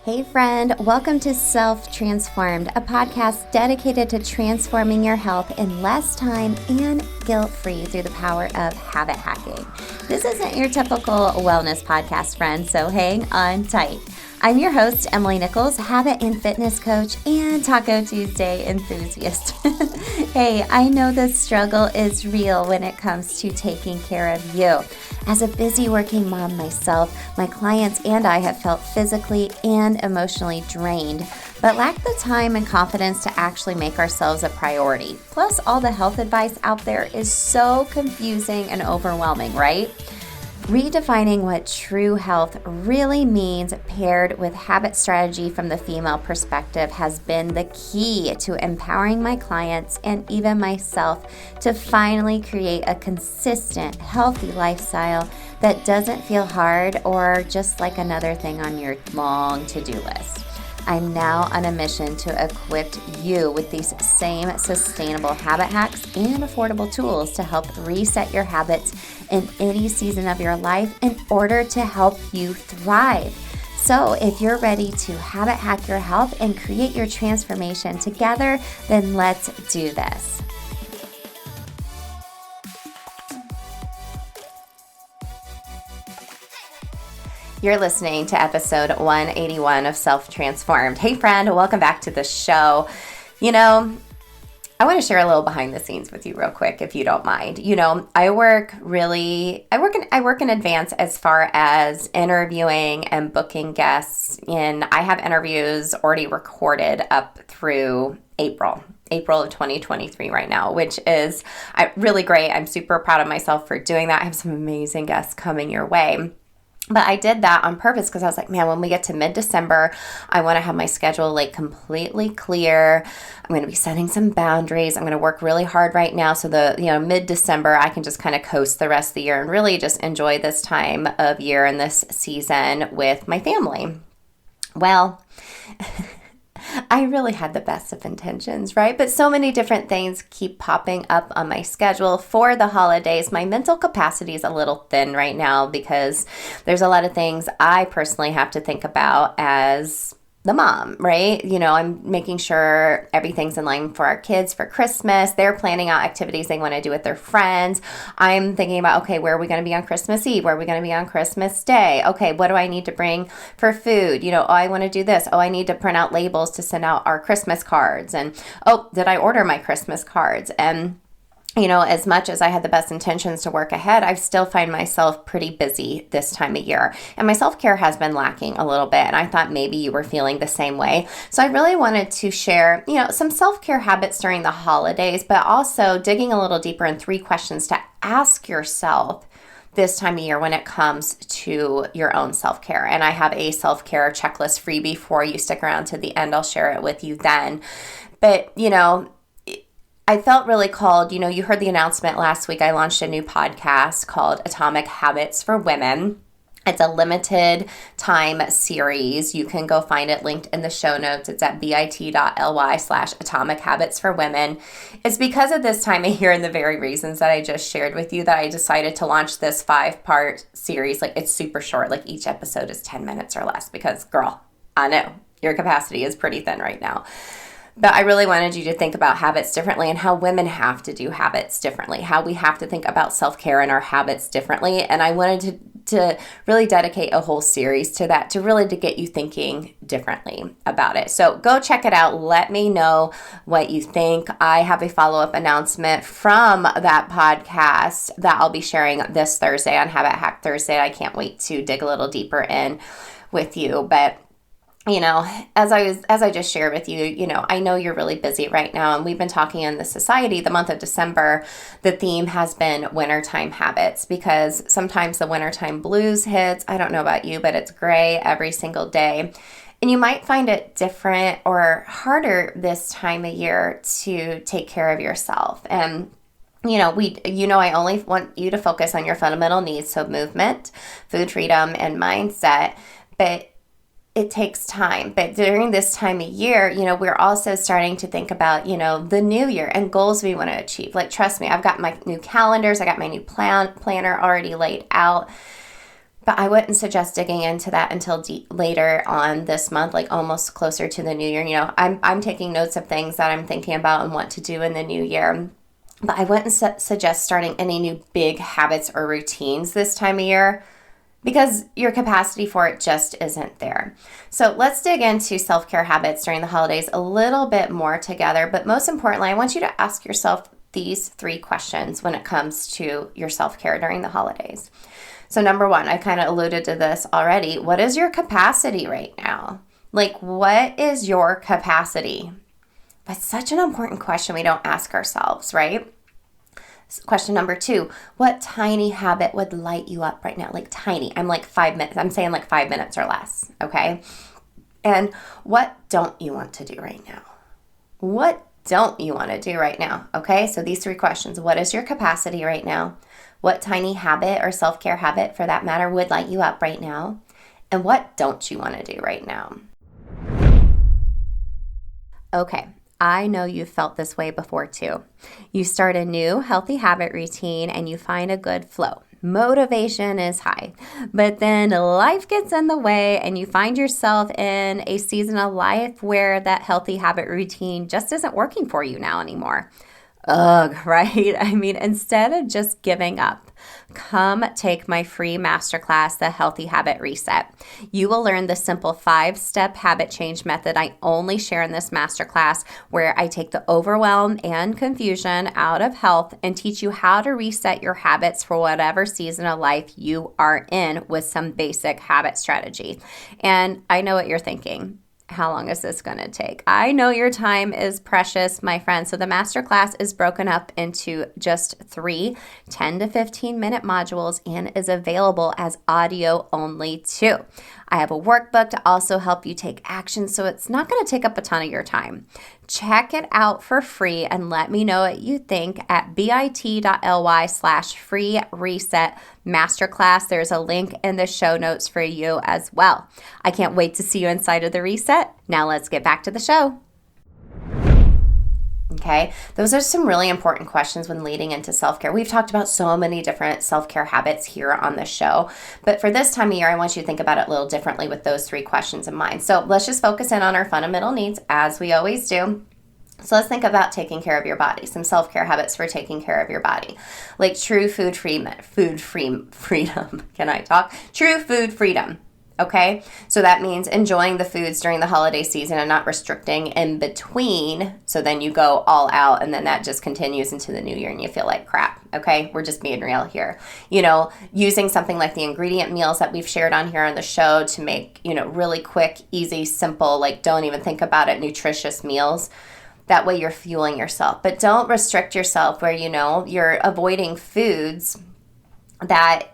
Hey friend, welcome to Self Transformed, a podcast dedicated to transforming your health in less time and guilt-free through the power of habit hacking. This isn't your typical wellness podcast, friend, so hang on tight. I'm your host, Emily Nichols, habit and fitness coach and Taco Tuesday enthusiast. Hey, I know the struggle is real when it comes to taking care of you. As a busy working mom myself, my clients and I have felt physically and emotionally drained, but lack the time and confidence to actually make ourselves a priority. Plus, all the health advice out there is so confusing and overwhelming, right? Redefining what true health really means paired with habit strategy from the female perspective has been the key to empowering my clients and even myself to finally create a consistent, healthy lifestyle that doesn't feel hard or just like another thing on your long to-do list. I'm now on a mission to equip you with these same sustainable habit hacks and affordable tools to help reset your habits in any season of your life in order to help you thrive. So if you're ready to habit hack your health and create your transformation together, then let's do this. You're listening to episode 181 of Self Transformed. Hey friend, welcome back to the show. I want to share a little behind the scenes with you real quick, if you don't mind. I work in advance as far as interviewing and booking guests, and I have interviews already recorded up through April of 2023 right now, which is really great. I'm super proud of myself for doing that. I have some amazing guests coming your way. But I did that on purpose because I was like, man, when we get to mid-December, I want to have my schedule completely clear. I'm going to be setting some boundaries. I'm going to work really hard right now so mid-December, I can just kind of coast the rest of the year and really just enjoy this time of year and this season with my family. Well, I really had the best of intentions, right? But so many different things keep popping up on my schedule for the holidays. My mental capacity is a little thin right now because there's a lot of things I personally have to think about as the mom, right? I'm making sure everything's in line for our kids for Christmas. They're planning out activities they want to do with their friends. I'm thinking about, okay, where are we going to be on Christmas Eve? Where are we going to be on Christmas Day? Okay, what do I need to bring for food? I want to do this. I need to print out labels to send out our Christmas cards. And, did I order my Christmas cards? And as much as I had the best intentions to work ahead, I still find myself pretty busy this time of year. And my self-care has been lacking a little bit. And I thought maybe you were feeling the same way. So I really wanted to share, some self-care habits during the holidays, but also digging a little deeper in 3 questions to ask yourself this time of year when it comes to your own self-care. And I have a self-care checklist freebie for you. Stick around to the end. I'll share it with you then. But, I felt really called. You heard the announcement last week. I launched a new podcast called Atomic Habits for Women. It's a limited time series. You can go find it linked in the show notes. It's at bit.ly/Atomic Habits for Women. It's because of this time of year and the very reasons that I just shared with you that I decided to launch this 5-part series. It's super short. Each episode is 10 minutes or less because, girl, I know your capacity is pretty thin right now. But I really wanted you to think about habits differently and how women have to do habits differently, how we have to think about self-care and our habits differently. And I wanted to really dedicate a whole series to that, to get you thinking differently about it. So go check it out. Let me know what you think. I have a follow-up announcement from that podcast that I'll be sharing this Thursday on Habit Hack Thursday. I can't wait to dig a little deeper in with you. But as I just shared with you, I know you're really busy right now, and we've been talking in the society, the month of December, the theme has been wintertime habits, because sometimes the wintertime blues hits. I don't know about you, but it's gray every single day. And you might find it different or harder this time of year to take care of yourself. And I only want you to focus on your fundamental needs, so movement, food freedom, and mindset. But it takes time. But during this time of year, we're also starting to think about, the new year and goals we want to achieve. Trust me, I've got my new calendars. I got my new planner already laid out. But I wouldn't suggest digging into that until later on this month, like almost closer to the new year. I'm taking notes of things that I'm thinking about and want to do in the new year. But I wouldn't suggest starting any new big habits or routines this time of year because your capacity for it just isn't there. So let's dig into self-care habits during the holidays a little bit more together. But most importantly, I want you to ask yourself these 3 questions when it comes to your self-care during the holidays. So number 1, I kind of alluded to this already. What is your capacity right now? Like, what is your capacity? That's such an important question we don't ask ourselves, right? Question number 2, what tiny habit would light you up right now? Like tiny. I'm like 5 minutes. I'm saying like 5 minutes or less, okay? And what don't you want to do right now? What don't you want to do right now? Okay, so these 3 questions. What is your capacity right now? What tiny habit or self-care habit, for that matter, would light you up right now? And what don't you want to do right now? Okay, I know you've felt this way before too. You start a new healthy habit routine and you find a good flow. Motivation is high, but then life gets in the way and you find yourself in a season of life where that healthy habit routine just isn't working for you now anymore. Ugh, right? I mean, instead of just giving up, come take my free masterclass, The Healthy Habit Reset. You will learn the simple 5-step habit change method I only share in this masterclass, where I take the overwhelm and confusion out of health and teach you how to reset your habits for whatever season of life you are in with some basic habit strategy. And I know what you're thinking. How long is this going to take? I know your time is precious, my friend. So the masterclass is broken up into just 3 10 to 15 minute modules and is available as audio only too. I have a workbook to also help you take action, so it's not going to take up a ton of your time. Check it out for free and let me know what you think at bit.ly/free reset masterclass. There's a link in the show notes for you as well. I can't wait to see you inside of the reset. Now let's get back to the show. Okay, those are some really important questions when leading into self-care. We've talked about so many different self-care habits here on the show, but for this time of year, I want you to think about it a little differently with those 3 questions in mind. So let's just focus in on our fundamental needs, as we always do. So let's think about taking care of your body, some self-care habits for taking care of your body, like true food freedom. Can I talk? True food freedom. Okay, so that means enjoying the foods during the holiday season and not restricting in between. So then you go all out and then that just continues into the new year and you feel like crap. Okay, we're just being real here. Using something like the ingredient meals that we've shared on here on the show to make, really quick, easy, simple, like don't even think about it, nutritious meals. That way you're fueling yourself. But don't restrict yourself where, you're avoiding foods that,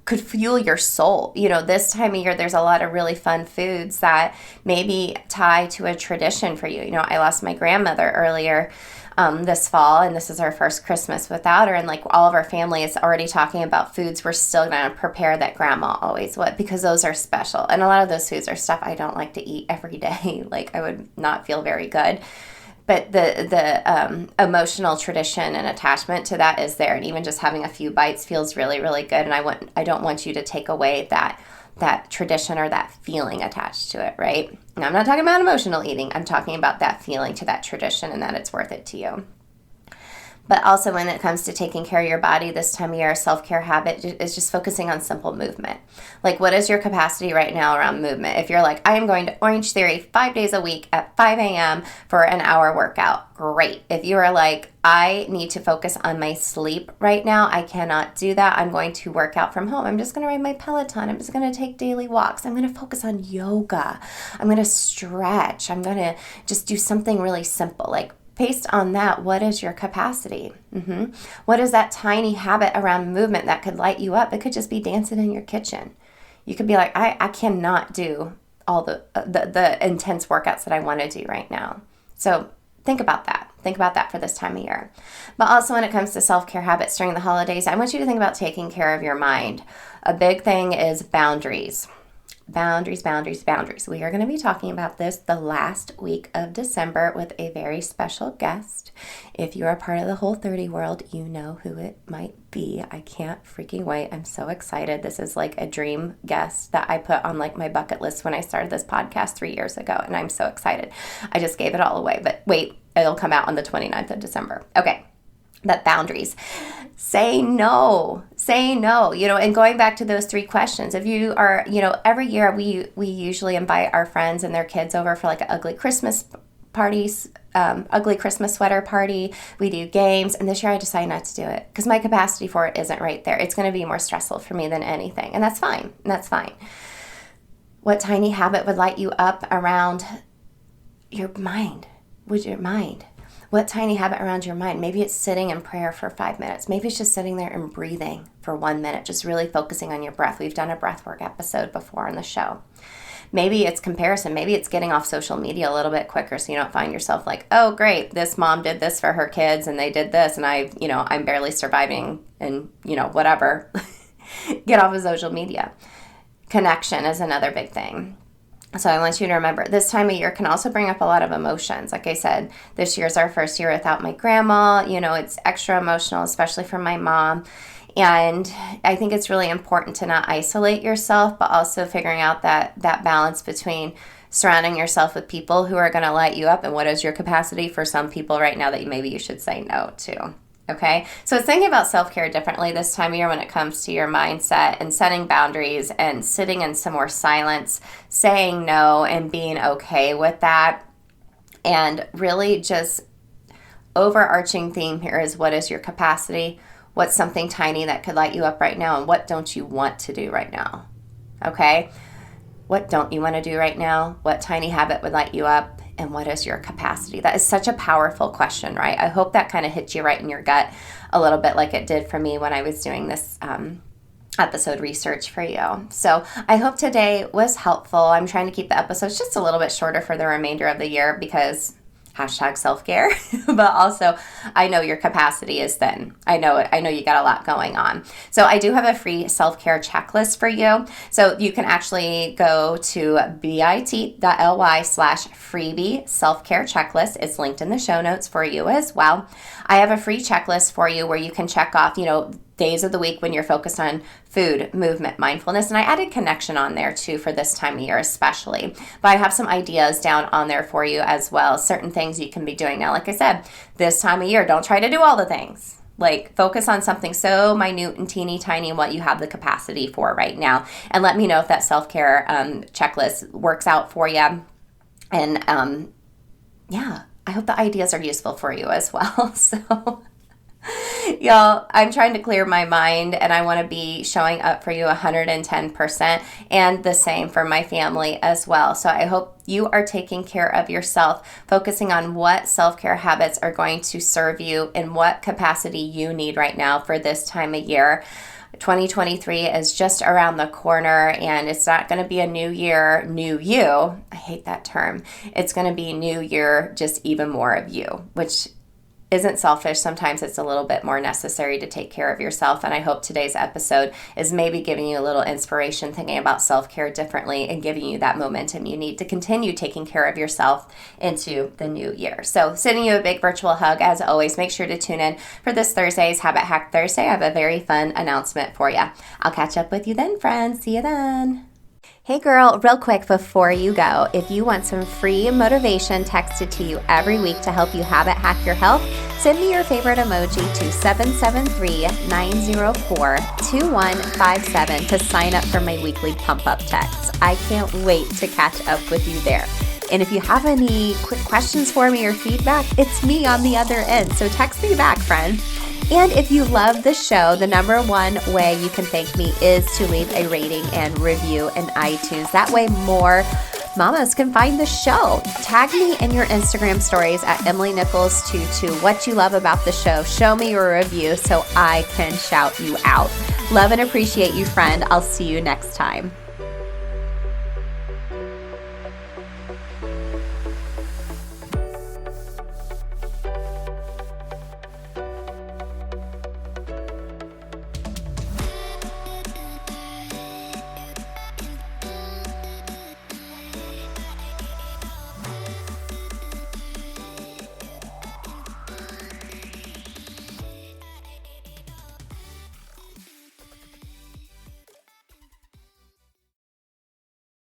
could fuel your soul. This time of year, there's a lot of really fun foods that maybe tie to a tradition for you. I lost my grandmother earlier this fall, and this is our first Christmas without her. And like all of our family is already talking about foods we're still going to prepare that grandma always would, because those are special. And a lot of those foods are stuff I don't like to eat every day. Like I would not feel very good. But the emotional tradition and attachment to that is there, and even just having a few bites feels really, really good. And I don't want you to take away that tradition or that feeling attached to it, right? And I'm not talking about emotional eating. I'm talking about that feeling to that tradition and that it's worth it to you. But also when it comes to taking care of your body this time of year, a self-care habit is just focusing on simple movement. Like, what is your capacity right now around movement? If you're like, I am going to Orange Theory 5 days a week at 5 a.m. for an hour workout, great. If you are like, I need to focus on my sleep right now, I cannot do that, I'm going to work out from home. I'm just going to ride my Peloton. I'm just going to take daily walks. I'm going to focus on yoga. I'm going to stretch. I'm going to just do something really simple. Like, based on that, what is your capacity? What is that tiny habit around movement that could light you up? It could just be dancing in your kitchen. You could be like, I cannot do all the intense workouts that I want to do right now. So think about that. Think about that for this time of year. But also when it comes to self-care habits during the holidays, I want you to think about taking care of your mind. A big thing is boundaries. boundaries, boundaries, boundaries. We are going to be talking about this the last week of December with a very special guest. If you're a part of the Whole30 world, you know who it might be. I can't freaking wait. I'm so excited. This is like a dream guest that I put on like my bucket list when I started this podcast 3 years ago, and I'm so excited. I just gave it all away, but wait, it'll come out on the 29th of December. Okay. But boundaries. Say no, and going back to those 3 questions, if you are, every year we usually invite our friends and their kids over for like an ugly Christmas parties, ugly Christmas sweater party. We do games, and this year I decided not to do it because my capacity for it isn't right there. It's going to be more stressful for me than anything, and that's fine. What tiny habit would light you up around your mind? What tiny habit around your mind? Maybe it's sitting in prayer for 5 minutes. Maybe it's just sitting there and breathing for 1 minute, just really focusing on your breath. We've done a breathwork episode before on the show. Maybe it's comparison. Maybe it's getting off social media a little bit quicker so you don't find yourself like, oh, great, this mom did this for her kids and they did this and I'm barely surviving and, whatever. Get off of social media. Connection is another big thing. So I want you to remember, this time of year can also bring up a lot of emotions. Like I said, this year's our first year without my grandma. It's extra emotional, especially for my mom. And I think it's really important to not isolate yourself, but also figuring out that balance between surrounding yourself with people who are going to light you up and what is your capacity for some people right now that maybe you should say no to. Okay, so it's thinking about self-care differently this time of year when it comes to your mindset and setting boundaries and sitting in some more silence, saying no and being okay with that. And really just overarching theme here is, what is your capacity? What's something tiny that could light you up right now? And what don't you want to do right now? Okay, what don't you want to do right now? What tiny habit would light you up? And what is your capacity? That is such a powerful question, right? I hope that kind of hits you right in your gut a little bit like it did for me when I was doing this episode research for you. So I hope today was helpful. I'm trying to keep the episodes just a little bit shorter for the remainder of the year because #self-care, but also I know your capacity is thin. I know it. I know you got a lot going on. So I do have a free self-care checklist for you. So you can actually go to bit.ly/freebie self-care checklist. It's linked in the show notes for you as well. I have a free checklist for you where you can check off, days of the week when you're focused on food, movement, mindfulness. And I added connection on there too for this time of year especially. But I have some ideas down on there for you as well. Certain things you can be doing now. Like I said, this time of year, don't try to do all the things. Like focus on something so minute and teeny tiny and what you have the capacity for right now. And let me know if that self-care checklist works out for you. And I hope the ideas are useful for you as well. So y'all, I'm trying to clear my mind and I want to be showing up for you 110% and the same for my family as well. So I hope you are taking care of yourself, focusing on what self-care habits are going to serve you and what capacity you need right now for this time of year. 2023 is just around the corner and it's not going to be a new year, new you. I hate that term. It's going to be new year, just even more of you, which isn't selfish. Sometimes it's a little bit more necessary to take care of yourself. And I hope today's episode is maybe giving you a little inspiration, thinking about self-care differently and giving you that momentum you need to continue taking care of yourself into the new year. So sending you a big virtual hug. As always, make sure to tune in for this Thursday's Habit Hack Thursday. I have a very fun announcement for you. I'll catch up with you then, friends. See you then. Hey girl, real quick before you go, if you want some free motivation texted to you every week to help you habit hack your health, send me your favorite emoji to 773-904-2157 to sign up for my weekly pump up text. I can't wait to catch up with you there. And if you have any quick questions for me or feedback, it's me on the other end. So text me back, friend. And if you love the show, the number one way you can thank me is to leave a rating and review in iTunes. That way more mamas can find the show. Tag me in your Instagram stories at Emily Nichols22 what you love about the show. Show me your review so I can shout you out. Love and appreciate you, friend. I'll see you next time.